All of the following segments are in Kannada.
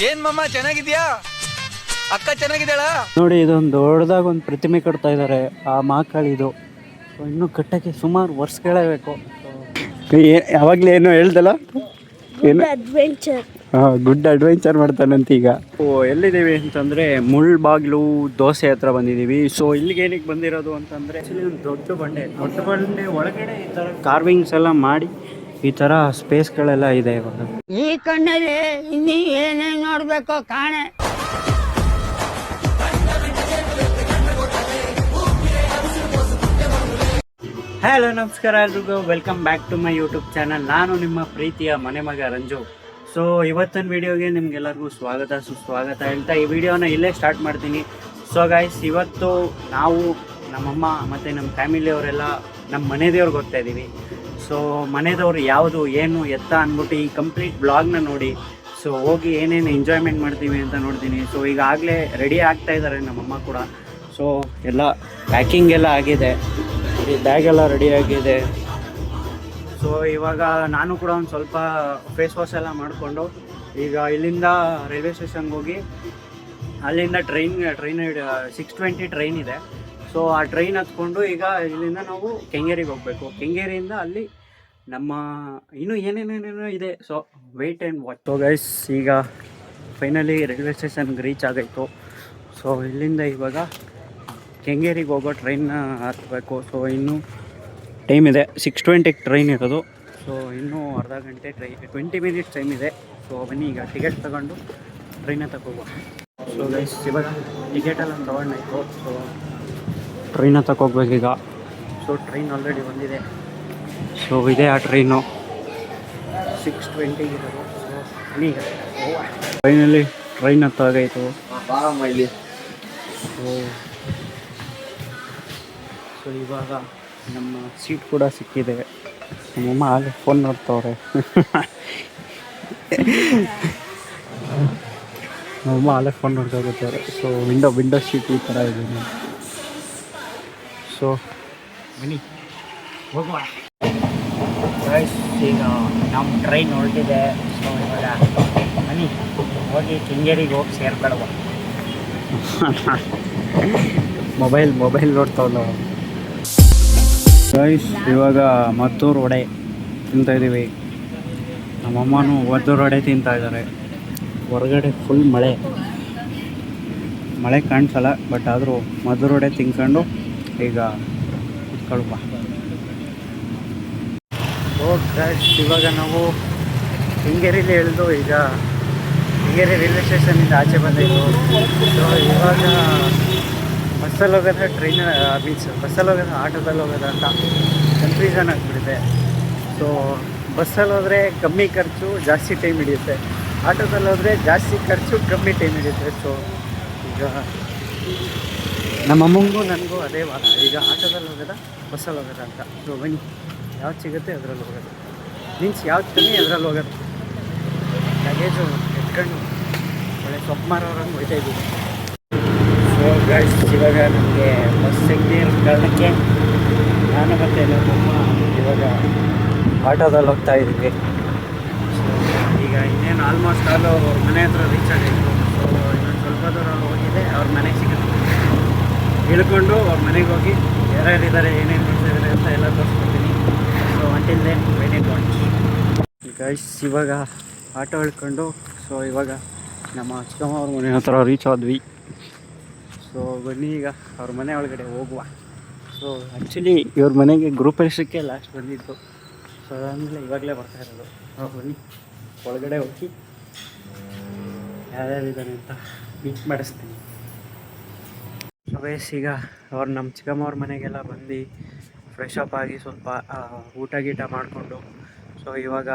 ಏನ್ ಮಮ್ಮ ಚೆನ್ನಾಗಿದ್ಯಾ? ಅಕ್ಕ ಚೆನ್ನಾಗಿದ್ದಾಳ? ನೋಡಿ, ಇದೊಂದು ದೊಡ್ಡದಾಗ ಒಂದು ಪ್ರತಿಮೆ ಕಟ್ತಾ ಇದ್ದಾರೆ ಆ ಮಹಾಕಾಳಿದು. ಇನ್ನು ಕಟ್ಟಕ್ಕೆ ಸುಮಾರು ವರ್ಷಗಳೇ ಬೇಕು. ಯಾವಾಗಲೇ ಏನೋ ಹೇಳ್ದಲ್ಲ, ಏನು ಅಡ್ವೆಂಚರ್. Good adventure ಮಾಡ್ತಾನಂತ. ಈಗ ಎಲ್ಲಿದ್ದೀವಿ ಅಂತಂದರೆ ಮುಳ್ಬಾಗ್ಲು ದೋಸೆ ಹತ್ರ ಬಂದಿದ್ದೀವಿ. ಸೊ ಇಲ್ಲಿಗೆ ಏನಕ್ಕೆ ಬಂದಿರೋದು ಅಂತಂದರೆ ಆ್ಯಕ್ಚುಲಿ ಒಂದು ದೊಡ್ಡ ಬಂಡೆ ಒಳಗಡೆ ಈ ಥರ ಕಾರ್ವಿಂಗ್ಸ್ ಎಲ್ಲ ಮಾಡಿ ಈ ಥರ ಸ್ಪೇಸ್ಗಳೆಲ್ಲ ಇದೆ. ಇವಾಗ ಈ ಕಣ್ಣಲ್ಲಿ ಇನ್ನೀ ಏನೇನು ನೋಡಬೇಕು ಕಾಣೆ. ಹಲೋ, ನಮಸ್ಕಾರ ಎಲ್ರಿಗೂ. Welcome back to my YouTube channel. ನಾನು ನಿಮ್ಮ ಪ್ರೀತಿಯ ಮನೆ ಮಗ ರಂಜು. ಸೊ ಇವತ್ತಿನ ವಿಡಿಯೋಗೆ ನಿಮ್ಗೆಲ್ಲರಿಗೂ ಸ್ವಾಗತ ಸುಸ್ವಾಗತ ಹೇಳ್ತಾ ಈ ವಿಡಿಯೋನ ಇಲ್ಲೇ ಸ್ಟಾರ್ಟ್ ಮಾಡ್ತೀನಿ. ಸೊ ಗೈಸ್, ಇವತ್ತು ನಾವು ನಮ್ಮಮ್ಮ ಮತ್ತು ನಮ್ಮ ಫ್ಯಾಮಿಲಿಯವರೆಲ್ಲ ನಮ್ಮ ಮನೆ ದೇವ್ರಿಗೆ ಹೋಗ್ತಾ ಇದ್ದೀವಿ. ಸೊ ಮನೆದವ್ರು ಯಾವುದು ಏನು ಎತ್ತ ಅಂದ್ಬಿಟ್ಟು ಈ ಕಂಪ್ಲೀಟ್ ಬ್ಲಾಗ್ನ ನೋಡಿ. ಸೊ ಹೋಗಿ ಏನೇನು ಎಂಜಾಯ್ಮೆಂಟ್ ಮಾಡ್ತೀವಿ ಅಂತ ನೋಡ್ತೀನಿ. ಸೊ ಈಗಾಗಲೇ ರೆಡಿ ಆಗ್ತಾ ಇದ್ದಾರೆ ನಮ್ಮಮ್ಮ ಕೂಡ. ಸೊ ಎಲ್ಲ ಪ್ಯಾಕಿಂಗ್ ಎಲ್ಲ ಆಗಿದೆ, ಈ ಬ್ಯಾಗೆಲ್ಲ ರೆಡಿ ಆಗಿದೆ. ಸೊ ಇವಾಗ ನಾನು ಕೂಡ ಒಂದು ಸ್ವಲ್ಪ ಫೇಸ್ ವಾಶ್ ಎಲ್ಲ ಮಾಡಿಕೊಂಡು ಈಗ ಇಲ್ಲಿಂದ ರೈಲ್ವೆ ಸ್ಟೇಷನ್ಗೆ ಹೋಗಿ ಅಲ್ಲಿಂದ ಟ್ರೈನ್ 6:20 ಟ್ರೈನ್ ಇದೆ. ಸೊ ಆ ಟ್ರೈನ್ ಹತ್ಕೊಂಡು ಈಗ ಇಲ್ಲಿಂದ ನಾವು ಕೆಂಗೇರಿಗೆ ಹೋಗಬೇಕು. ಕೆಂಗೇರಿಯಿಂದ ಅಲ್ಲಿ ನಮ್ಮ ಇನ್ನೂ ಏನೇನೇನೇನೋ ಇದೆ. So wait and watch. So guys, ಈಗ ಫೈನಲಿ ರೈಲ್ವೆ ಸ್ಟೇಷನ್ಗೆ ರೀಚ್ ಆಗಾಯಿತು. ಸೊ ಇಲ್ಲಿಂದ ಇವಾಗ ಕೆಂಗೇರಿಗೆ ಹೋಗೋ ಟ್ರೈನ್ನ ಹತ್ತಬೇಕು. ಸೊ ಇನ್ನೂ ಟೈಮ್ ಇದೆ, 6:20 ಟ್ರೈನ್ ಇರೋದು. ಸೊ ಇನ್ನೂ ಅರ್ಧ ಗಂಟೆ 20 ಮಿನಿಟ್ಸ್ ಟೈಮ್ ಇದೆ. ಸೊ ಬನ್ನಿ ಈಗ ಟಿಕೆಟ್ ತಗೊಂಡು ಟ್ರೈನ ತಗೋಗುವ. ಸೊ ಗೈಸ್, ಇವಾಗ ಟಿಕೆಟೆಲ್ಲ ತೊಗೊಂಡಾಯ್ತು. ಸೊ ಟ್ರೈನ ತಗೋಗ್ಬೇಕೀಗ. ಸೊ ಟ್ರೈನ್ ಆಲ್ರೆಡಿ ಬಂದಿದೆ. ಸೊ ಇದೇ ಆ ಟ್ರೈನು 6:20 ಇರೋದು. ಸೊ ಈಗ ಫೈನಲಿ ಟ್ರೈನ್ ಹತ್ತಾಗಾಯಿತು. ಸೊ ಇವಾಗ ನಮ್ಮ ಸೀಟ್ ಕೂಡ ಸಿಕ್ಕಿದೆ. ನಮ್ಮಮ್ಮ ಹಾಗೆ ಫೋನ್ ನೋಡ್ತವ್ರೆ. ನಮ್ಮಮ್ಮ ಹಾಗೆ ಫೋನ್ ನೋಡ್ತಾ ಇರ್ತಾರೆ. ಸೊ ವಿಂಡೋ ಸೀಟ್ ಈ ಥರ ಇದೆ. ಸೊ ಬನ್ನಿ ಹೋಗುವ. ಈಗ ನಮ್ಮ ಟ್ರೈನ್ ಹೊರಟಿದೆ. ಸೊ ಇವಾಗ ಬನ್ನಿ ಹೋಗಿ ಕೆಂಗೇರಿಗೆ ಹೋಗಿ ಸೇರ್ಕೊಳ್ಳುವ. Mobile ನೋಡ್ತಾವಲ್ಲ guys. ಇವಾಗ ಮದ್ದೂರು ವಡೆ ತಿಂತಾಯಿದ್ದೀವಿ. ನಮ್ಮಮ್ಮನೂ ಮದ್ದೂರು ವಡೆ ತಿಂತಾಯಿದ್ದಾರೆ. ಹೊರಗಡೆ ಫುಲ್ ಮಳೆ ಕಾಣಿಸಲ್ಲ, ಬಟ್ ಆದರೂ ಮದ್ದೂರು ವಡೆ ತಿನ್ಕೊಂಡು ಈಗ ಇಟ್ಕೊಳ್ಬ. ಗೈಸ್, ಇವಾಗ ನಾವು ಕೆಂಗೇರಿಲಿ ಇಳಿದು ಈಗ ಕೆಂಗೇರಿ ರೈಲ್ವೆ ಸ್ಟೇಷನಿಂದ ಆಚೆ ಬಂದಿದ್ದು. ಸೊ ಇವಾಗ ಬಸ್ಸಲ್ಲಿ ಹೋಗೋದ ಬಸ್ಸಲ್ಲಿ ಹೋಗೋದ ಆಟೋದಲ್ಲಿ ಹೋಗೋದ ಅಂತ ಕನ್ಫ್ಯೂಷನ್ ಆಗಿಬಿಡುತ್ತೆ. ಸೊ ಬಸ್ಸಲ್ಲಿ ಹೋದರೆ ಕಮ್ಮಿ ಖರ್ಚು ಜಾಸ್ತಿ ಟೈಮ್ ಹಿಡಿಯುತ್ತೆ, ಆಟೋದಲ್ಲಿ ಹೋದರೆ ಜಾಸ್ತಿ ಖರ್ಚು ಕಮ್ಮಿ ಟೈಮ್ ಹಿಡಿಯುತ್ತೆ. ಸೊ ಈಗ ನಮ್ಮಮ್ಮಂಗೂ ನನಗೂ ಅದೇ ವಾದ, ಈಗ ಆಟೋದಲ್ಲಿ ಹೋಗೋದ ಬಸ್ಸಲ್ಲಿ ಹೋಗೋದ ಅಂತ. ಸೊ ಬನ್ನಿ, ಯಾವ್ದು ಸಿಗುತ್ತೆ ಅದರಲ್ಲಿ ಹೋಗೋದು, ಮೀನ್ಸ್ ಯಾವ್ದು ಕಮ್ಮಿ ಅದರಲ್ಲಿ ಹೋಗೋದು. ಲಗೇಜು ಎತ್ಕೊಂಡು ಒಳ್ಳೆ ಸೊಪ್ಪು ಮಾರೋರಂಗೆ ಹೋಗ್ತಾ ಇದ್ದೀವಿ. ಸೊ ಗೈಸ್, ಇವಾಗ ನಮಗೆ ಬಸ್ ಸಿಗದೇ ಇರೋ ಕಾರಣಕ್ಕೆ ನಾನು ಮತ್ತು ನಮ್ಮಮ್ಮ ಇವಾಗ ಆಟೋದಲ್ಲಿ ಹೋಗ್ತಾ ಇದ್ದೀವಿ. ಸೊ ಈಗ ಇನ್ನೇನು ಆಲ್ಮೋಸ್ಟ್ ಅವ್ರ ಮನೆ ಹತ್ರ ರೀಚ್ ಆಗಿತ್ತು. ಸೊ ಇನ್ನೊಂದು ಸ್ವಲ್ಪ ದೂರ ಹೋಗಿದೆ, ಅವ್ರ ಮನೆಗೆ ಸಿಗುತ್ತೆ. ಇಳ್ಕೊಂಡು ಅವ್ರ ಮನೆಗೆ ಹೋಗಿ ಯಾರ್ಯಾರಿದ್ದಾರೆ, ಏನೇನು ಮಾಡ್ತಾಯಿದ್ದಾರೆ ಅಂತ ಎಲ್ಲ ತೋರಿಸ್ಕೊಡ್ತೀನಿ. So until then wait and watch. Guys, ಇವಾಗ ಆಟೋ ಇಳ್ಕೊಂಡು ಸೊ ಇವಾಗ ನಮ್ಮ ಚಿಕ್ಕಮ್ಮ ಅವ್ರ ಮನೆ ಹತ್ರ ರೀಚ್ ಆದ್ವಿ. ಸೊ ಬನ್ನಿ ಈಗ ಅವ್ರ ಮನೆ ಒಳಗಡೆ ಹೋಗುವ. ಸೊ ಆ್ಯಕ್ಚುಲಿ ಇವ್ರ ಮನೆಗೆ ಗ್ರೂಪರ್ಸಕ್ಕೆ ಲಾಸ್ಟ್ ಬಂದಿತ್ತು. ಸೊ ಅದಾದಮೇಲೆ ಇವಾಗಲೇ ಬರ್ತಾ ಇರೋದು. ಬನ್ನಿ ಒಳಗಡೆ ಹೋಗಿ ಯಾರ್ಯಾರಿದ್ದಾನೆ ಅಂತ ಮೀಟ್ ಮಾಡಿಸ್ತೀನಿ. ಸೊ ಗೈಸ್, ಈಗ ನಮ್ಮ ಚಿಕ್ಕಮ್ಮವ್ರ ಮನೆಗೆಲ್ಲ ಬಂದು ಫ್ರೆಶ್ ಅಪ್ ಆಗಿ ಸ್ವಲ್ಪ ಊಟ ಗೀಟ ಮಾಡಿಕೊಂಡು ಸೊ ಇವಾಗ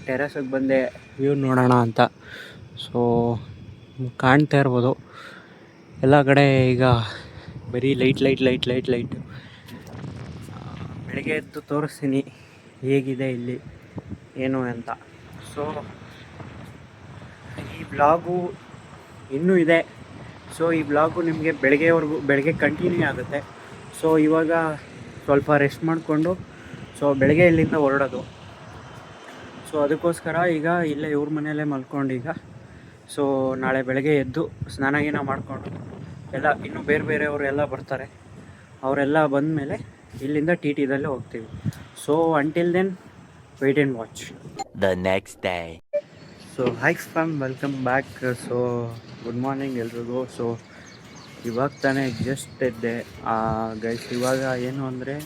ಟೆರೆಸಿಗೆ ಬಂದೆ ವ್ಯೂ ನೋಡೋಣ ಅಂತ. ಸೊ ಕಾಣ್ತಾ ಇರ್ಬೋದು ಎಲ್ಲ ಕಡೆ ಈಗ ಬರೀ ಲೈಟ್. ಬೆಳಗ್ಗೆ ಎದ್ದು ತೋರಿಸ್ತೀನಿ ಹೇಗಿದೆ ಇಲ್ಲಿ ಏನು ಅಂತ. ಸೊ ಈ ಬ್ಲಾಗು ಇನ್ನೂ ಇದೆ. ಸೊ ಈ ಬ್ಲಾಗು ನಿಮಗೆ ಬೆಳಗ್ಗೆ ಕಂಟಿನ್ಯೂ ಆಗುತ್ತೆ. ಸೊ ಇವಾಗ ಸ್ವಲ್ಪ ರೆಸ್ಟ್ ಮಾಡಿಕೊಂಡು ಸೊ ಬೆಳಗ್ಗೆ ಇಲ್ಲಿಂದ ಹೊರಡೋದು. ಸೊ ಅದಕ್ಕೋಸ್ಕರ ಈಗ ಇಲ್ಲೇ ಇವ್ರ ಮನೆಯಲ್ಲೇ ಮಲ್ಕೊಂಡು ಈಗ ಸೊ ನಾಳೆ ಬೆಳಗ್ಗೆ ಎದ್ದು ಸ್ನಾನ ಗೀನ ಮಾಡಿಕೊಂಡು ಎಲ್ಲ ಇನ್ನು ಬೇರೆ ಬೇರೆಯವರೆಲ್ಲ ಬರ್ತಾರೆ. ಅವರೆಲ್ಲ ಬಂದಮೇಲೆ ಇಲ್ಲಿಂದ ಟಿ ಟಿದಲ್ಲೇ ಹೋಗ್ತೀವಿ. So until then wait and watch The next day. So hikes fam welcome back. So good morning ಎಲ್ರಿಗೂ. ಸೊ ಇವಾಗ ತಾನೇ ಜಸ್ಟ್ ಎದ್ದೆ ಗೈಸ್. ಇವಾಗ ಏನು ಅಂದರೆ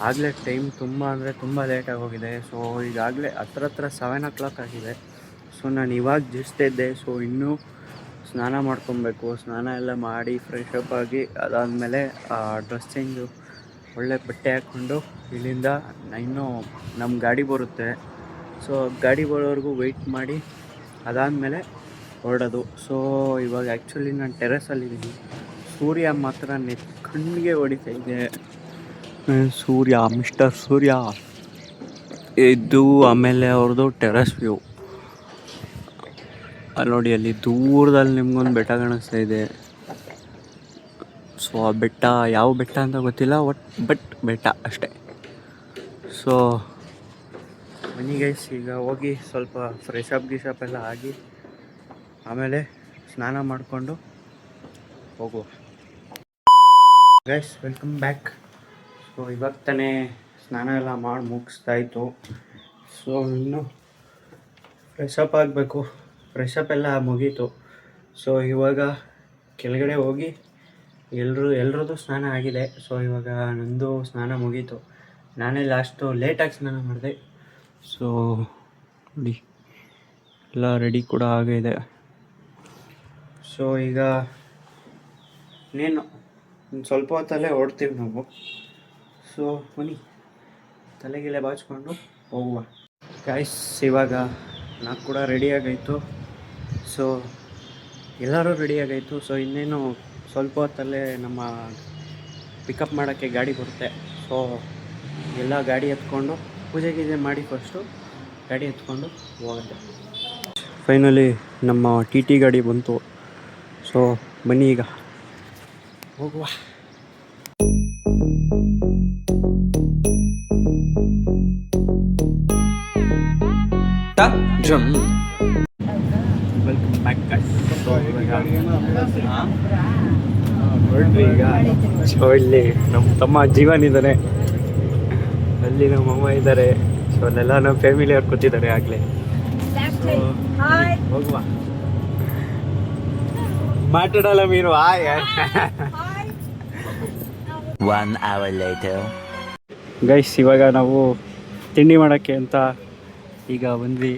ಆಗಲೇ ಟೈಮ್ ತುಂಬ ಲೇಟಾಗಿ ಹೋಗಿದೆ. ಸೊ ಈಗಾಗಲೇ ಹತ್ರ 7 o'clock ಆಗಿದೆ. ಸೊ ನಾನು ಇವಾಗ ಜಸ್ಟ್ ಎದ್ದೆ. ಸೊ ಇನ್ನೂ ಸ್ನಾನ ಮಾಡ್ಕೊಬೇಕು. ಸ್ನಾನ ಎಲ್ಲ ಮಾಡಿ ಫ್ರೆಶ್ ಅಪ್ ಆಗಿ ಅದಾದಮೇಲೆ ಡ್ರೆಸ್ ಚೇಂಜು ಒಳ್ಳೆ ಬಟ್ಟೆ ಹಾಕ್ಕೊಂಡು ಇಲ್ಲಿಂದ ಇನ್ನೂ ನಮ್ಮ ಗಾಡಿ ಬರುತ್ತೆ. ಸೊ ಗಾಡಿ ಬರೋವರೆಗೂ ವೆಯ್ಟ್ ಮಾಡಿ ಅದಾದಮೇಲೆ ಹೊರಡೋದು. ಸೊ ಇವಾಗ ಆ್ಯಕ್ಚುಲಿ ನಾನು ಟೆರೆಸಲ್ಲಿದ್ದೀನಿ. ಸೂರ್ಯ ಮಾತ್ರ ಕಣ್ಣಿಗೆ ಹೊಡಿತಾ ಇದೆ. ಸೂರ್ಯ, ಮಿಸ್ಟರ್ ಸೂರ್ಯ ಇದು. ಆಮೇಲೆ ಅವ್ರದ್ದು ಟೆರೆಸ್ ವ್ಯೂ ಅಲ್ಲಿ ನೋಡಿ, ಅಲ್ಲಿ ದೂರದಲ್ಲಿ ನಿಮ್ಗೊಂದು ಬೆಟ್ಟ ಕಾಣಿಸ್ತಾ ಇದೆ. ಸೊ ಆ ಬೆಟ್ಟ ಯಾವ ಬೆಟ್ಟ ಅಂತ ಗೊತ್ತಿಲ್ಲ, ಬಟ್ ಬೆಟ್ಟ ಅಷ್ಟೇ. ಸೊ ಬನ್ನಿ ಗೈಸ್, ಈಗ ಹೋಗಿ ಸ್ವಲ್ಪ ಫ್ರೆಶ್ ಅಪ್ ಎಲ್ಲ ಆಗಿ ಆಮೇಲೆ ಸ್ನಾನ ಮಾಡಿಕೊಂಡು ಹೋಗುವ. Guys welcome back. ಸೊ ಇವಾಗ ತಾನೇ ಸ್ನಾನ ಎಲ್ಲ ಮಾಡಿ ಮುಗಿಸ್ತಾಯಿತ್ತು. ಸೊ ಇನ್ನು ಫ್ರೆಶ್ ಅಪ್ ಆಗಬೇಕು. ಫ್ರೆಶ್ ಅಪ್ ಎಲ್ಲ ಮುಗೀತು. ಸೊ ಇವಾಗ ಕೆಳಗಡೆ ಹೋಗಿ ಎಲ್ರದ್ದು ಸ್ನಾನ ಆಗಿದೆ. ಸೊ ಇವಾಗ ನಂದು ಸ್ನಾನ ಮುಗೀತು. ನಾನೇ ಲಾಸ್ಟು ಲೇಟಾಗಿ ಸ್ನಾನ ಮಾಡಿದೆ. ಸೊ ನೋಡಿ ಎಲ್ಲ ರೆಡಿ ಕೂಡ ಆಗಿದೆ. ಸೊ ಈಗ ಇನ್ನೇನು ಸ್ವಲ್ಪ ಹೊತ್ತಲ್ಲೇ ಹೊರಡ್ತೀವಿ ನಾವು. ಸೊ ಬನ್ನಿ ತಲೆಗೆಲೆ ಬಾಚ್ಕೊಂಡು ಹೋಗುವ. ಗೈಸ್ ಇವಾಗ ನಾನು ಕೂಡ ರೆಡಿಯಾಗಾಯಿತು. ಸೊ ಎಲ್ಲರೂ ರೆಡಿಯಾಗಾಯಿತು. ಸೊ ಇನ್ನೇನು ಸ್ವಲ್ಪ ಹೊತ್ತಲ್ಲೇ ನಮ್ಮ ಪಿಕಪ್ ಮಾಡೋಕ್ಕೆ ಗಾಡಿ ಬರುತ್ತೆ. ಸೊ ಎಲ್ಲ ಗಾಡಿ ಎತ್ಕೊಂಡು ಪೂಜೆ ಮಾಡಿ ಫಸ್ಟು ಗಾಡಿ ಎತ್ಕೊಂಡು ಹೋಗುತ್ತೆ. ಫೈನಲಿ ನಮ್ಮ ಟಿ ಟಿ ಗಾಡಿ ಬಂತು. ಸೊ ಬನ್ನಿ ಈಗ ಹೋಗುವ. Welcome back guys. ಹೊರಡ್ವಿ ಈಗ. ಸೊ ಇಲ್ಲಿ ನಮ್ಮ ತಮ್ಮ ಜೀವನ್ ಇದ್ದಾನೆ, ಅಲ್ಲಿ ನಮ್ಮ ಅಮ್ಮ ಇದ್ದಾರೆ. ಸೊ ಅಲ್ಲೆಲ್ಲ ನಮ್ಮ ಫ್ಯಾಮಿಲಿ ಅವ್ರು ಕೂತಿದ್ದಾರೆ ಆಗಲೇ. ಹೋಗುವ. ಮಾತಾಡಲ್ಲ ಮೀನು. 1 hour later. ಗೈಸ್ ಇವಾಗ ನಾವು ತಿಂಡಿ ಮಾಡೋಕ್ಕೆ ಅಂತ ಈಗ ಬಂದ್ವಿ.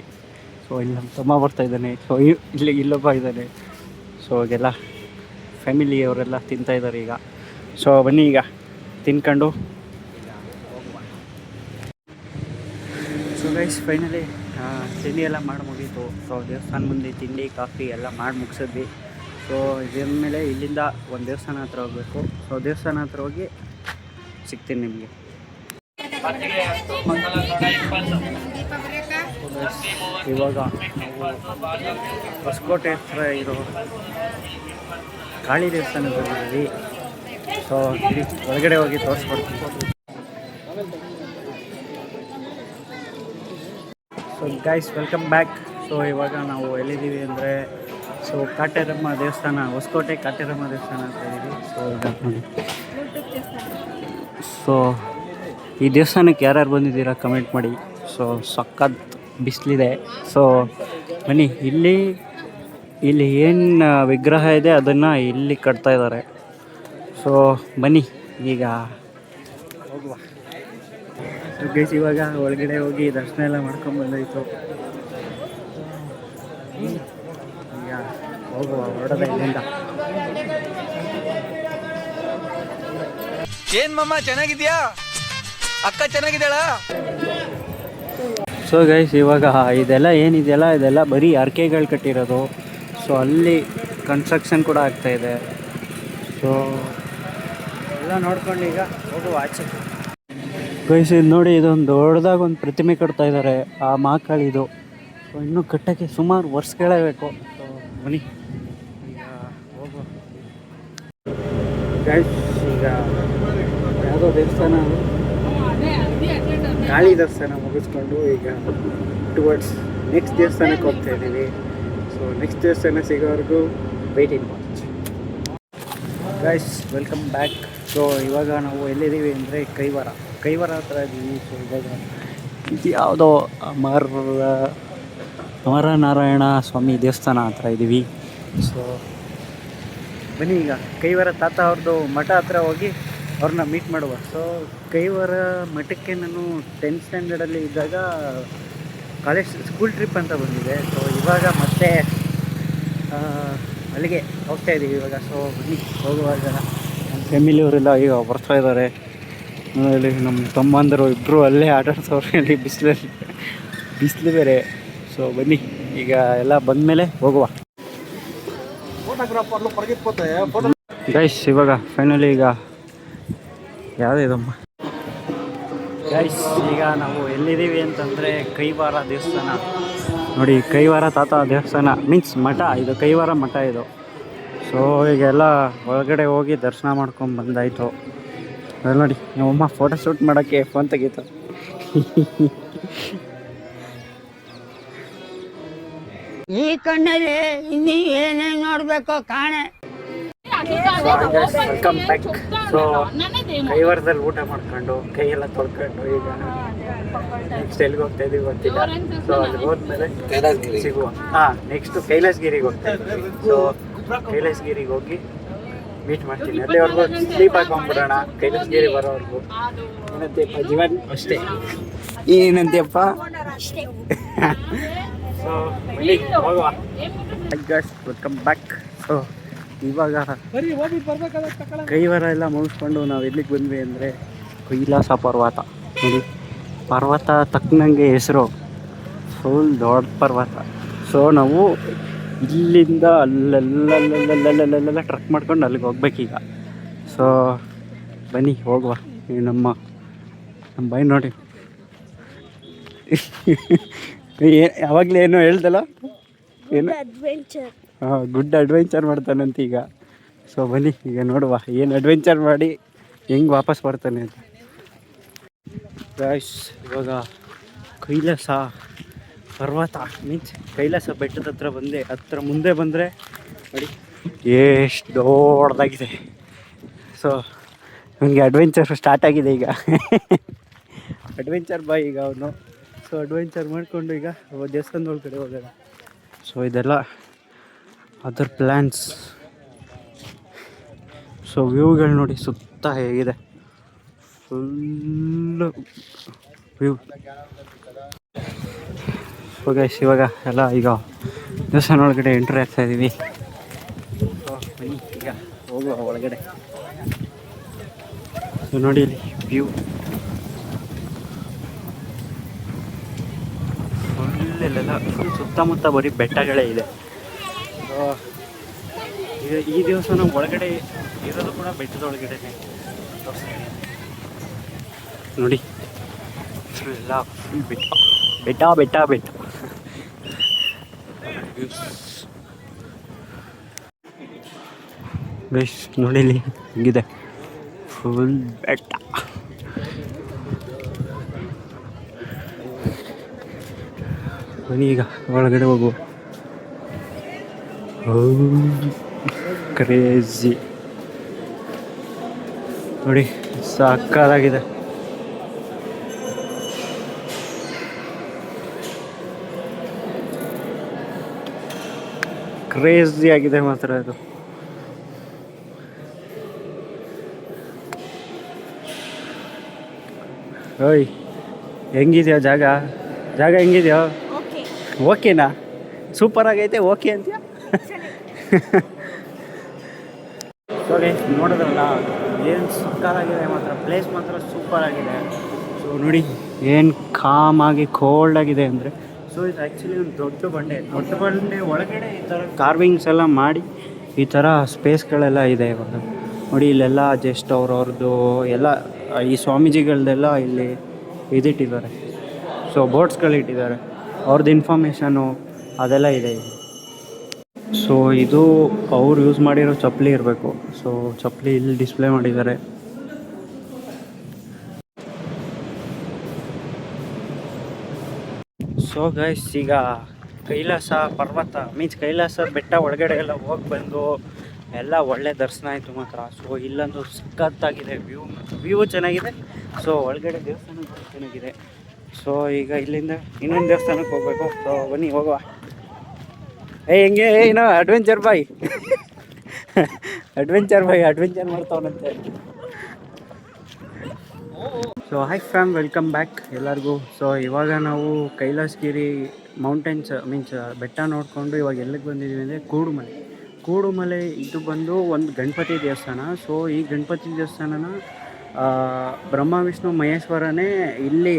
ಸೊ ಇಲ್ಲಿ ನಮ್ಮ ತಮ್ಮ ಬರ್ತಾ ಇದ್ದಾನೆ. ಸೊ ಇಲ್ಲೊಬ್ಬ ಇದ್ದಾನೆ. ಸೊ ಹಾಗೆಲ್ಲ ಫ್ಯಾಮಿಲಿ ಅವರೆಲ್ಲ ತಿಂತಾ ಇದ್ದಾರೆ ಈಗ. ಸೊ ಬನ್ನಿ ಈಗ ತಿನ್ಕೊಂಡು ಹೋಗುವ. ಸೊ ಗೈಸ್ ಫೈನಲಿ ತಿಂಡಿ ಎಲ್ಲ ಮಾಡಿ ಮುಗೀತು. ಸೊ ದೇವಸ್ಥಾನ ಮುಂದೆ ತಿಂಡಿ ಕಾಫಿ ಎಲ್ಲ ಮಾಡಿ ಮುಗಿಸಿದ್ವಿ. ಸೊ ಇದಾದ್ಮೇಲೆ ಇಲ್ಲಿಂದ ಒಂದು ದೇವಸ್ಥಾನ ಹತ್ರ ಹೋಗಬೇಕು. ಸೊ ದೇವಸ್ಥಾನ ಹತ್ರ ಹೋಗಿ ಸಿಗ್ತೀನಿ ನಿಮಗೆ. ಇವಾಗ ನಾವು ಹೊಸಕೋಟೆ ಹತ್ರ ಇರೋ ಕಾಳಿ ದೇವಸ್ಥಾನಕ್ಕೆ ಬಂದಿದ್ದೀವಿ. ಸೊ ಒಳಗಡೆ ಹೋಗಿ ತೋರಿಸ್ಕೊಡ್ತೀನಿ. So guys welcome back. So ಇವಾಗ ನಾವು ಎಲ್ಲಿದ್ದೀವಿ ಅಂದರೆ ಸೊ ಕಾಟೇರಮ್ಮ ದೇವಸ್ಥಾನ, ಹೊಸಕೋಟೆ ಕಾಟೇರಮ್ಮ ದೇವಸ್ಥಾನ ಅಂತ ಇದ್ದೀವಿ. ಸೊ ನೋಡಿ, ಸೊ ಈ ದೇವಸ್ಥಾನಕ್ಕೆ ಯಾರ್ಯಾರು ಬಂದಿದ್ದೀರಾ ಕಮೆಂಟ್ ಮಾಡಿ. ಸೊ ಸಖತ್ ಬಿಸಿಲಿದೆ. ಸೊ ಬನ್ನಿ, ಇಲ್ಲಿ ಏನು ವಿಗ್ರಹ ಇದೆ ಅದನ್ನು ಇಲ್ಲಿ ಕಟ್ತಾ ಇದ್ದಾರೆ. ಸೊ ಬನ್ನಿ ಈಗ ಹೋಗುವ. ಗೈಸ್ ಇವಾಗ ಒಳಗಡೆ ಹೋಗಿ ದರ್ಶನ ಎಲ್ಲ ಮಾಡ್ಕೊಂಡ್ಬಂದಾಯಿತು. ಈಗ ಹೋಗುವ, ಹೊರಡೋದ ಇಲ್ಲಿಂದ. ಏನ್ ಮಮ್ಮ ಚೆನ್ನಾಗಿದ್ಯಾ? ಅಕ್ಕ ಚೆನ್ನಾಗಿದ್ದಾಳ? ಸೊ ಗೈಸ್ ಇವಾಗ ಇದೆಲ್ಲ ಏನಿದೆಯಲ್ಲ ಇದೆಲ್ಲ ಬರೀ ಅರ್ಕೆಗಳು ಕಟ್ಟಿರೋದು. ಸೊ ಅಲ್ಲಿ ಕನ್ಸ್ಟ್ರಕ್ಷನ್ ಕೂಡ ಆಗ್ತಾಯಿದೆ. ಸೊ ಎಲ್ಲ ನೋಡ್ಕೊಂಡು ಈಗ ಹೋಗುವ ಆಚೆ. ಗೈಸ್ ಇದು ನೋಡಿ, ಇದೊಂದು ದೊಡ್ಡದಾಗ ಒಂದು ಪ್ರತಿಮೆ ಕಟ್ತಾ ಇದ್ದಾರೆ ಆ ಮಹಾಕಾಳಿದು. ಸೊ ಇನ್ನೂ ಕಟ್ಟೋಕ್ಕೆ ಸುಮಾರು ವರ್ಷಗಳೇ ಬೇಕು. ಸೊ ಬನ್ನಿ ಈಗ ಹೋಗುವ. ಗೈಸ್ ಈಗ ಯಾವುದೋ ದೇವಸ್ಥಾನ ಕಾಳಿ ದೇವಸ್ಥಾನ ಮುಗಿಸ್ಕೊಂಡು ಈಗ ಟುವರ್ಡ್ಸ್ ನೆಕ್ಸ್ಟ್ ದೇವಸ್ಥಾನಕ್ಕೆ ಹೋಗ್ತಾ ಇದ್ದೀವಿ. ಸೊ ಸೊ ನೆಕ್ಸ್ಟ್ ದೇವಸ್ಥಾನ ಸಿಗೋವರೆಗೂ ವೇಟ್ ಇನ್ ಗೈಸ್, ವೆಲ್ಕಮ್ ಬ್ಯಾಕ್. ಸೊ ಇವಾಗ ನಾವು ಎಲ್ಲಿದ್ದೀವಿ ಅಂದರೆ ಕೈವಾರ ಹತ್ರ ಇದ್ದೀವಿ. ಸೊ ಇವಾಗ ಇದು ಯಾವುದೋ ಅಮರನಾರಾಯಣ ಸ್ವಾಮಿ ದೇವಸ್ಥಾನ ಹತ್ರ ಇದ್ದೀವಿ. ಸೊ ಬನ್ನಿ ಈಗ ಕೈವಾರ ತಾತ ಅವ್ರದ್ದು ಮಠ ಹತ್ರ ಹೋಗಿ ಅವ್ರನ್ನ ಮೀಟ್ ಮಾಡುವ. ಸೊ ಕೈವಾರ ಮಠಕ್ಕೆ ನಾನು 10th ಸ್ಟ್ಯಾಂಡರ್ಡಲ್ಲಿ ಇದ್ದಾಗ ಸ್ಕೂಲ್ ಟ್ರಿಪ್ ಅಂತ ಬಂದಿದೆ. ಸೊ ಇವಾಗ ಮತ್ತೆ ಅಲ್ಲಿಗೆ ಹೋಗ್ತಾ ಇದ್ದೀವಿ ಇವಾಗ. ಸೊ ಬನ್ನಿ ಹೋಗುವಾಗ ನಮ್ಮ ಫ್ಯಾಮಿಲಿಯವರೆಲ್ಲ ಈಗ ಬರ್ತಾ ಇದ್ದಾರೆ. ಇಲ್ಲಿ ನಮ್ಮ ತಮ್ಮಂದರು ಇಬ್ಬರು ಅಲ್ಲೇ ಆಟಾಡ್ಸೋರು ಅಲ್ಲಿ ಬಿಸಿಲು ಬೇರೆ. ಸೊ ಬನ್ನಿ ಈಗ ಎಲ್ಲ ಬಂದಮೇಲೆ ಹೋಗುವ ಗೈಸ್. ಇವಾಗ ಫೈನಲಿ ಈಗ ಯಾವುದಿದಮ್ಮ ಗೈಸ್, ಈಗ ನಾವು ಎಲ್ಲಿದ್ದೀವಿ ಅಂತಂದರೆ ಕೈವಾರ ದೇವಸ್ಥಾನ ನೋಡಿ. ಕೈವಾರ ತಾತ ದೇವಸ್ಥಾನ ಮೀನ್ಸ್ ಮಠ, ಇದು ಕೈವಾರ ಮಠ ಇದು. ಸೊ ಈಗೆಲ್ಲ ಒಳಗಡೆ ಹೋಗಿ ದರ್ಶನ ಮಾಡ್ಕೊಂಡು ಬಂದಾಯಿತು. ನೋಡಿ ನಮ್ಮಮ್ಮ ಫೋಟೋ ಶೂಟ್ ಮಾಡೋಕ್ಕೆ ಫೋನ್ ತೆಗೀತು. ಈ ಕಣ್ಣಲ್ಲಿ ಇನ್ನೀ ಏನೇನು ನೋಡ್ಬೇಕೋ ಕಾಣೆ. Welcome back. ಸೊ ಕೈವಾರದಲ್ಲಿ ಊಟ ಮಾಡ್ಕೊಂಡು ಕೈಯೆಲ್ಲ ತೊಳ್ಕೊಂಡು ಈಗ ನೆಕ್ಸ್ಟ್ ಎಲ್ಲಿಗೆ ಹೋಗ್ತಾ ಇದೀವಿ ಗೊತ್ತಿಲ್ಲ. ಸೊ ಅಲ್ಲಿ ಹೋದ್ಮೇಲೆ ಸಿಗುವ. ನೆಕ್ಸ್ಟ್ ಕೈಲಾಸಗಿರಿಗೆ ಹೋಗ್ತಾ ಇದ್ದೀವಿ. ಸೊ ಕೈಲಾಸಗಿರಿಗೆ ಹೋಗಿ ಮೀಟ್ ಮಾಡ್ತೀನಿ. ಅಲ್ಲಿವರೆಗೂ ಸ್ಲೀಪ್ ಹಾಕೊಂಡ್ಬಿಡೋಣ ಕೈಲಾಸಗಿರಿ ಬರೋವರೆಗೂ. ಏನಂತೆಪ್ಪ ಜೀವನ್ ಅಷ್ಟೇ, ಏನಂತೆಪ್ಪ. ಸೊ ಹೋಗುವ ವೆಲ್ಕಮ್ ಬ್ಯಾಕ್. ಸೊ ಇವಾಗ ಕೈವಾರ ಎಲ್ಲ ಮುಗಿಸ್ಕೊಂಡು ನಾವು ಎಲ್ಲಿಗೆ ಬಂದ್ವಿ ಅಂದರೆ ಕೈಲಾಸ ಪರ್ವತ ನೋಡಿ. ಪರ್ವತ ತಕ್ಕನಂಗೆ ಹೆಸರು, ಫುಲ್ ದೊಡ್ಡ ಪರ್ವತ. ಸೊ ನಾವು ಇಲ್ಲಿಂದ ಅಲ್ಲೆಲ್ಲ ಟ್ರಕ್ ಮಾಡ್ಕೊಂಡು ಅಲ್ಲಿಗೆ ಹೋಗ್ಬೇಕೀಗ. ಸೊ ಬನ್ನಿ ಹೋಗುವ. ನಮ್ಮ ಬೈ ನೋಡಿ ಯಾವಾಗಲೇ ಏನೋ ಹೇಳ್ದಲ್ಲ, ಏನು ಗುಡ್ ಅಡ್ವೆಂಚರ್ ಮಾಡ್ತಾನಂತ ಈಗ. ಸೊ ಬನ್ನಿ ಈಗ ನೋಡುವ ಏನು ಅಡ್ವೆಂಚರ್ ಮಾಡಿ ಹೆಂಗೆ ವಾಪಸ್ ಬರ್ತಾನೆ ಅಂತ. ಗೈಸ್ ಇವಾಗ ಕೈಲಾಸ ಪರ್ವತ ಮೀನ್ಸ್ ಕೈಲಾಸ ಬೆಟ್ಟದ ಹತ್ರ ಹತ್ರ ಮುಂದೆ ಬಂದರೆ ನೋಡಿ ಎಷ್ಟು ದೊಡ್ಡದಾಗಿದೆ. ಸೊ ನನಗೆ ಅಡ್ವೆಂಚರ್ ಸ್ಟಾರ್ಟ್ ಆಗಿದೆ ಈಗ. ಅಡ್ವೆಂಚರ್ ಬಾಯ್ ಈಗ ಅವನು. ಸೊ ಅಡ್ವೆಂಚರ್ ಮಾಡಿಕೊಂಡು ಈಗ ದೇವಸ್ಥಾನದ ಒಳಗಡೆ ಹೋಗೋಣ. ಸೊ ಇದೆಲ್ಲ ಅದರ್ ಪ್ಲ್ಯಾನ್ಸ್. ಸೊ ವ್ಯೂಗಳು ನೋಡಿ ಸುತ್ತ ಹೇಗಿದೆ, ಫುಲ್ಲು ವ್ಯೂ. ಸೊ ಗೈಸ್ ಇವಾಗ ಎಲ್ಲ ಈಗ ದೇವಸ್ಥಾನ ಒಳಗಡೆ ಎಂಟ್ರಿ ಆಗ್ತಾ ಇದ್ದೀವಿ. ಸೊ ಬನ್ನಿ ಈಗ ಹೋಗುವ ಒಳಗಡೆ. ಸೊ ನೋಡಿ ಇಲ್ಲಿ ವ್ಯೂ ಫುಲ್ಲೆಲ್ಲ ಫುಲ್ ಸುತ್ತಮುತ್ತ ಬರೀ ಬೆಟ್ಟಗಳೇ ಇದೆ. ಸೊ ಈ ದೇವಸ್ಥಾನ ಒಳಗಡೆ ಇರೋದು ಕೂಡ ಬೆಟ್ಟದ ಒಳಗಡೆ ನೋಡಿ. ಎಲ್ಲ ಫುಲ್ ಬೆಟ್ಟ ಬೆಟ್ಟ ಬೆಟ್ಟ ಬೆಟ್ಟ. ಗೈಸ್ ನೋಡಿಲಿ ಹಿಂಗಿದೆ ಫುಲ್ ಬೆಟ್ಟ. ಬನ್ನಿ ಈಗ ಒಳಗಡೆ ಹೋಗುವ. ಕ್ರೇಜಿ ನೋಡಿ ಸಕ್ಕತ್ತಾಗಿದೆ. ಕ್ರೇಜಿ ಆಗಿದೆ ಮಾತ್ರ ಅದು. ಓಯ್ ಹೆಂಗಿದೆಯೋ ಜಾಗ ಹೆಂಗಿದೆಯೋ? ಓಕೆನಾ? ಸೂಪರ್ ಆಗೈತೆ. ಓಕೆ ಅಂತೀಯ? ಸರಿ ನೋಡಿದ್ರಲ್ಲ ಏನು ಸಕ್ಕತ್ತಾಗಿದೆ ಮಾತ್ರ. ಪ್ಲೇಸ್ ಮಾತ್ರ ಸೂಪರ್ ಆಗಿದೆ. ಸೊ ನೋಡಿ ಏನು ಕಾಮ್ ಆಗಿ ಕೋಲ್ಡ್ ಆಗಿದೆ ಅಂದರೆ. ಸೊ ಇದು ಆ್ಯಕ್ಚುಲಿ ಒಂದು ದೊಡ್ಡ ಬಂಡೆ ಒಳಗಡೆ ಈ ಥರ ಕಾರ್ವಿಂಗ್ಸ್ ಎಲ್ಲ ಮಾಡಿ ಈ ಥರ ಸ್ಪೇಸ್ಗಳೆಲ್ಲ ಇದೆ. ಇವಾಗ ನೋಡಿ ಇಲ್ಲೆಲ್ಲ ಜಸ್ಟ್ ಅವ್ರವ್ರದ್ದು ಎಲ್ಲ ಈ ಸ್ವಾಮೀಜಿಗಳದ್ದೆಲ್ಲ ಇಲ್ಲಿ ಇದಿಟ್ಟಿದ್ದಾರೆ. ಸೊ ಬೋರ್ಡ್ಸ್ಗಳಿಟ್ಟಿದ್ದಾರೆ, ಅವ್ರದ್ದು ಇನ್ಫಾರ್ಮೇಷನು ಅದೆಲ್ಲ ಇದೆ. ಸೊ ಇದು ಅವ್ರು ಯೂಸ್ ಮಾಡಿರೋ ಚಪ್ಪಲಿ ಇರಬೇಕು. ಸೊ ಚಪ್ಪಲಿ ಇಲ್ಲಿ ಡಿಸ್ಪ್ಲೇ ಮಾಡಿದ್ದಾರೆ. ಸೊ ಗೈಸ್ ಈಗ ಕೈಲಾಸ ಪರ್ವತ ಮೀನ್ಸ್ ಕೈಲಾಸ ಬೆಟ್ಟ ಒಳಗಡೆ ಎಲ್ಲ ಹೋಗಿ ಬಂದು ಎಲ್ಲ ಒಳ್ಳೆ ದರ್ಶನ ಆಯಿತು ಮಾತ್ರ. ಸೊ ಇಲ್ಲೊಂದು ಸಖತ್ತಾಗಿದೆ ವ್ಯೂ ಚೆನ್ನಾಗಿದೆ. ಸೊ ಒಳಗಡೆ ದೇವಸ್ಥಾನ ಕೂಡ ಚೆನ್ನಾಗಿದೆ. ಸೊ ಈಗ ಇಲ್ಲಿಂದ ಇನ್ನೊಂದು ದೇವಸ್ಥಾನಕ್ಕೆ ಹೋಗ್ಬೇಕು. ಸೊ ಬನ್ನಿ ಹೋಗುವ. ಹೆಂಗೆ ಏನೋ ಅಡ್ವೆಂಚರ್ ಬಾಯ್ ಅಡ್ವೆಂಚರ್ ಮಾಡ್ತಾವನಂತೆ. So hi fam, welcome back ಎಲ್ಲರಿಗೂ. ಸೊ ಇವಾಗ ನಾವು ಕೈಲಾಸಗಿರಿ ಮೌಂಟೇನ್ಸ್ ಮೀನ್ಸ್ ಬೆಟ್ಟ ನೋಡಿಕೊಂಡು ಇವಾಗ ಎಲ್ಲಿಗೆ ಬಂದಿದ್ದೀವಿ ಅಂದರೆ ಕೂಡುಮಲೆ. ಇದು ಬಂದು ಒಂದು ಗಣಪತಿ ದೇವಸ್ಥಾನ. ಸೊ ಈ ಗಣಪತಿ ದೇವಸ್ಥಾನನ ಬ್ರಹ್ಮ ವಿಷ್ಣು ಮಹೇಶ್ವರನೇ ಇಲ್ಲಿ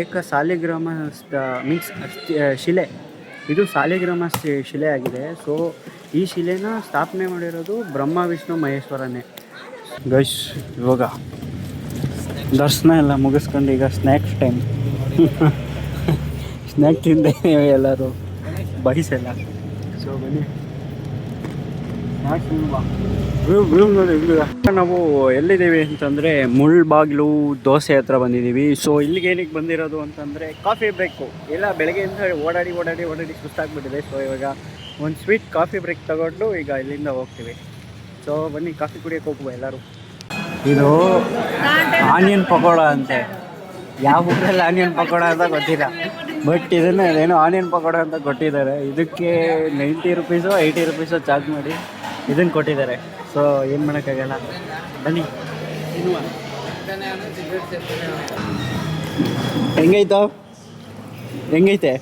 ಏಕ ಸಾಲಿಗ್ರಾಮ ಮೀನ್ಸ್ ಶಿಲೆ, ಇದು ಸಾಲಿಗ್ರಾಮ ಶಿಲೆ ಆಗಿದೆ. ಸೊ ಈ ಶಿಲೆನ ಸ್ಥಾಪನೆ ಮಾಡಿರೋದು ಬ್ರಹ್ಮ ವಿಷ್ಣು ಮಹೇಶ್ವರನೇ. ಗೈಸ್ ಇವಾಗ ದರ್ಶನ ಎಲ್ಲ ಮುಗಿಸ್ಕೊಂಡು ಈಗ ಸ್ನ್ಯಾಕ್ಸ್ ಟೈಮ್ ಸ್ನ್ಯಾಕ್ ತಿಂದೆ ಎಲ್ಲರೂ ಬೈಸೆಲ್ಲ. ಸೊ ಬನ್ನಿ ಸ್ನ್ಯಾಕ್ಸ್ ನಾವು ಎಲ್ಲಿದ್ದೀವಿ ಅಂತಂದರೆ ಮುಳ್ಬಾಗಿಲು ದೋಸೆ ಹತ್ರ ಬಂದಿದ್ದೀವಿ. ಸೊ ಇಲ್ಲಿಗೆ ಏನಕ್ಕೆ ಬಂದಿರೋದು ಅಂತಂದರೆ ಕಾಫಿ ಬ್ರೇಕು. ಎಲ್ಲ ಬೆಳಗ್ಗೆಯಿಂದ ಓಡಾಡಿ ಸುಸ್ತಾಗ್ಬಿಟ್ಟಿದೆ. ಸೊ ಇವಾಗ ಒಂದು ಸ್ವೀಟ್ ಕಾಫಿ ಬ್ರೇಕ್ ತಗೊಂಡು ಈಗ ಇಲ್ಲಿಂದ ಹೋಗ್ತೀವಿ. ಸೊ ಬನ್ನಿ ಕಾಫಿ ಕುಡಿಯೋಕೆ ಹೋಗುವ ಎಲ್ಲರೂ. ಇದು ಆನಿಯನ್ ಪಕೋಡ ಅಂತೆ. ಯಾವ ಊರಲ್ಲಿ ಆನಿಯನ್ ಪಕೋಡ ಅಂತ ಗೊತ್ತಿಲ್ಲ, ಬಟ್ ಇದನ್ನು ಏನೋ ಆನಿಯನ್ ಪಕೋಡ ಅಂತ ಕೊಟ್ಟಿದ್ದಾರೆ. ಇದಕ್ಕೆ 90 ರುಪೀಸೋ 80 ರುಪೀಸೋ ಚಾರ್ಜ್ ಮಾಡಿ ಇದನ್ನು ಕೊಟ್ಟಿದ್ದಾರೆ. ಸೊ ಏನು ಮಾಡೋಕ್ಕಾಗಲ್ಲ, ಬನ್ನಿ ತಿನ್ನುವ. ಹೆಂಗೈತೆ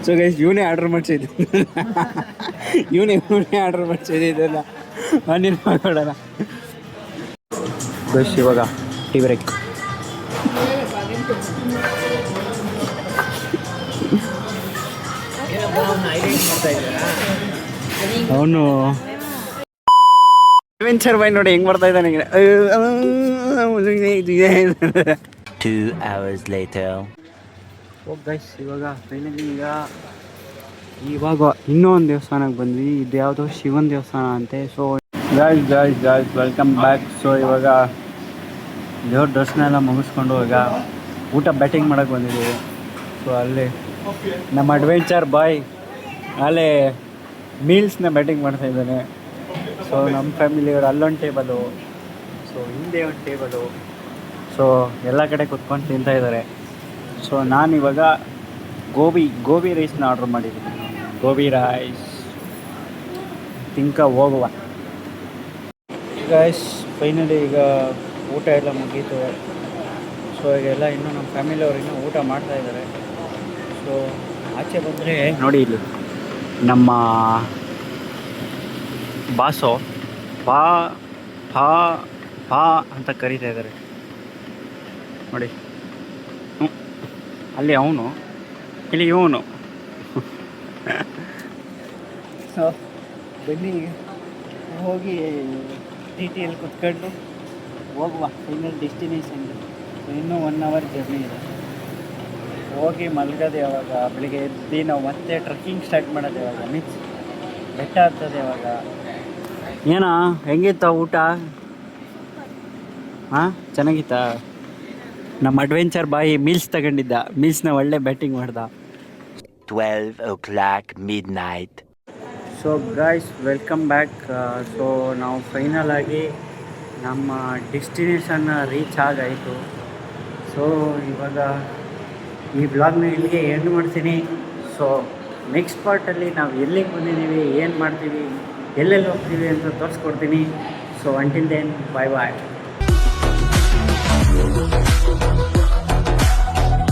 ಸೊ ಗೈಸ್ ಇವನೇ ಆರ್ಡ್ರ್ ಮಾಡಿಸಿದ್ದು ಇವನೇ ಆರ್ಡ್ರ್ ಮಾಡಿಸಿದ್ದು ಇದೆಲ್ಲ ಆನಿಯನ್ ಪಕೋಡನ. ಗೈಸ್ ಇವಾಗ ಟೀ ಬ್ರೇಕ್. ಅವನು ಅಡ್ವೆಂಚರ್ ಬಾಯ್ ನೋಡಿ ಹೆಂಗ್ ಬರ್ತಾ ಇದ್ದಾನೆ. 2 hours later. ಓ ಗೈಸ್ ಇವಾಗ ಫೈನಲಿ ಇವಾಗ ಇನ್ನೂ ಒಂದು ದೇವಸ್ಥಾನಕ್ಕೆ ಬಂದ್ವಿ. ಇದು ಯಾವುದೋ ಶಿವನ ದೇವಸ್ಥಾನ ಅಂತೆ. So guys welcome back. So ಇವಾಗ ದೇವ್ರ ದರ್ಶನ ಎಲ್ಲ ಮುಗಿಸ್ಕೊಂಡು ಈಗ ಊಟ ಬ್ಯಾಟಿಂಗ್ ಮಾಡೋಕ್ಕೆ ಬಂದಿದ್ದೀವಿ. ಸೊ ಅಲ್ಲಿ ನಮ್ಮ ಅಡ್ವೆಂಚರ್ ಬಾಯ್ ಅಲ್ಲೇ ಮೀಲ್ಸ್ನ ಬ್ಯಾಟಿಂಗ್ ಮಾಡ್ತಾ ಇದ್ದಾನೆ. ಸೊ ನಮ್ಮ ಫ್ಯಾಮಿಲಿಯವರು ಅಲ್ಲೊಂದು ಟೇಬಲು, ಸೊ ಹಿಂದೆ ಒಂದು ಟೇಬಲು, ಸೊ ಎಲ್ಲ ಕಡೆ ಕುತ್ಕೊಂಡು ತಿಂತಾ ಇದ್ದಾರೆ. ಸೊ ನಾನಿವಾಗ ಗೋಬಿ ರೈಸ್ನ ಆರ್ಡ್ರ್ ಮಾಡಿದ್ದೀನಿ. ಗೋಬಿ ರೈಸ್ ಹೋಗುವ. ಗೈಸ್ ಫೈನಲಿ ಈಗ ಊಟ ಎಲ್ಲ ಮುಗೀತು. ಸೊ ಈಗೆಲ್ಲ ಇನ್ನೂ ನಮ್ಮ ಫ್ಯಾಮಿಲಿಯವರು ಇನ್ನೂ ಊಟ ಮಾಡ್ತಾ ಇದ್ದಾರೆ. ಸೊ ಆಚೆ ಬಂದರೆ ನೋಡಿ ಇಲ್ಲಿ ನಮ್ಮ ಬಾಸು ಪಾ ಅಂತ ಕರೀತಾ ಇದ್ದಾರೆ ನೋಡಿ. ಅಲ್ಲಿ ಅವನು, ಇಲ್ಲಿ ಇವನು. ಸೊ ಬನ್ನಿ ಹೋಗಿ TTಯಲ್ಲಿ ಕುತ್ಕೊಂಡು ಹೋಗುವ ಫೈನಲ್ ಡೆಸ್ಟಿನೇಷನ್ಗೆ. ಇನ್ನೂ 1 hour ಜರ್ನಿ ಇದೆ. ಹೋಗಿ ಮಲಗೋದು ಯಾವಾಗ, ಬೆಳಿಗ್ಗೆ ಎದ್ದು ನಾವು ಮತ್ತೆ ಟ್ರೆಕ್ಕಿಂಗ್ ಸ್ಟಾರ್ಟ್ ಮಾಡೋದು ಯಾವಾಗ, ಮೀನ್ಸ್ ಬೆಟ್ಟ ಹತ್ತೋದು ಯಾವಾಗ. ಏನೋ ಹೆಂಗಿತ್ತ ಊಟ? ಹಾಂ ಚೆನ್ನಾಗಿತ್ತಾ? ನಮ್ಮ ಅಡ್ವೆಂಚರ್ ಬಾಯಿ ಮೀಲ್ಸ್ ತಗೊಂಡಿದ್ದ, ಮೀಲ್ಸ್ನ ಒಳ್ಳೆ ಬ್ಯಾಟಿಂಗ್ ಮಾಡ್ದ. 12 o'clock midnight. So guys welcome back. So ನಾವು ಫೈನಲ್ ಆಗಿ ನಮ್ಮ ಡೆಸ್ಟಿನೇಷನ್ನ ರೀಚ್ ಆಗಾಯಿತು. ಸೊ ಇವಾಗ ಈ ಬ್ಲಾಗ್ನ ಇಲ್ಲಿಗೆ ಎಂಡ್ ಮಾಡ್ತೀನಿ. ಸೊ ನೆಕ್ಸ್ಟ್ ಪಾರ್ಟಲ್ಲಿ ನಾವು ಎಲ್ಲಿಗೆ ಬಂದಿದ್ದೀವಿ, ಏನು ಮಾಡ್ತೀವಿ, ಎಲ್ಲೆಲ್ಲಿ ಹೋಗ್ತೀವಿ ಅಂತ ತೋರಿಸ್ಕೊಡ್ತೀನಿ. ಸೊ ಅಂಟಿಲ್ ದೆನ್ ಬಾಯ್.